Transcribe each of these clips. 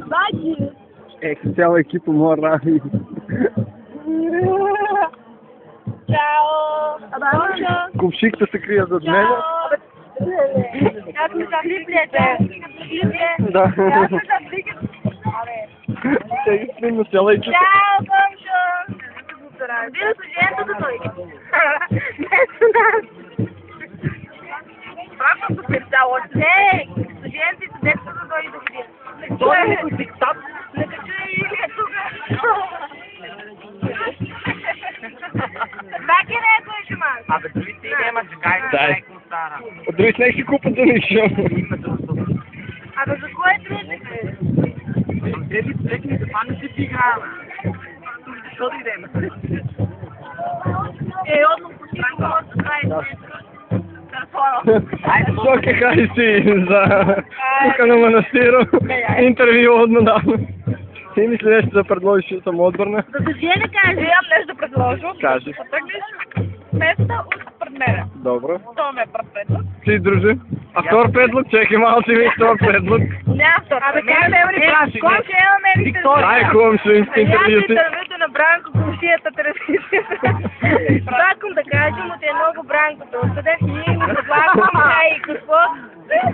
Bate! É que цяла екипа мора. Ciao! Купшиката се крие зад мен. Как ми заплипляте? Да. Те снимно цяла екипа. Ciao, Комшо! Бил студентът да дойде. Папа се представя. Не, студентите, детето да дойде да види. Той е някой диктат. Не кача Илия тук. Баки не е кой ще мага. Абе, другите няма, чакай, Дай. какво стара. Други с нека купат за нищо. Абе, за кой е трудник? Тези техните фани си ти играят. Защо да идем? Одно почти може да прави телефона. Що ке кажеш ти за тука на манастиро? Интервю одно давно. Ти мисли нещо да предложиш самоотборна? Да се жени кажи. Имам нещо да предложа. Кажи. Потъгнеш места от предмера. Добро. Това ме е пръв предлог. Ти, друже? А втор предлог? Чекай малко ми втор предлог. Няма втор. Абе, как ме праши, Кой ще имаме интервю? Ай, хубаво ще интервюти. Интервюто на Бранко, комшията, телевизията. Това искам да кажа, му ти е много Бранкото. Къде ние му предлагаме и какво?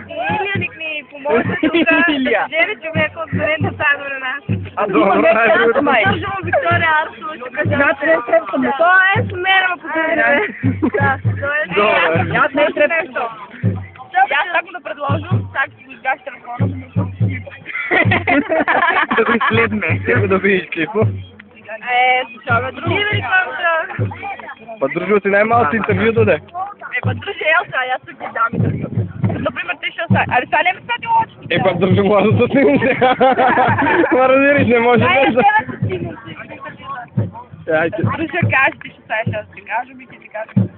Илия ни помогне тук. Илия. Да жени човека от Зорен да става на нас. А Добро, Кажа май. му Виктория Арсова, ще кажа. Той е с мера ме погледа. Да, той е. Добре. Аз не е нещо. Аз так да предложа, так си го изгаш телефона. Да ви следме. Трябва да видиш клипа. Слушаме други ли комша? Па дружо ти най-малко интервю даде. Па други елса, аз се ги дам интервю. Например, ти ще остави. Али сега не ме стати очи. Па дружо може да се снимам сега. Ма разбираш, не може без да... Айде. Друже, кажи, ти ще оставиш, аз ти кажа, ми ти ти кажа.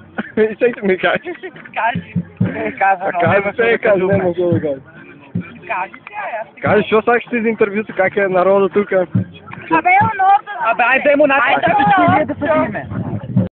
И всеки ми каже. Кажи. А кажи се, кажи, не мога да кажа. Кажи сега, аз ти Кажи, що сега ще за интервюто, как е народа тук? Абе, много да... Абе, айде му на Айде, да много да се видиме.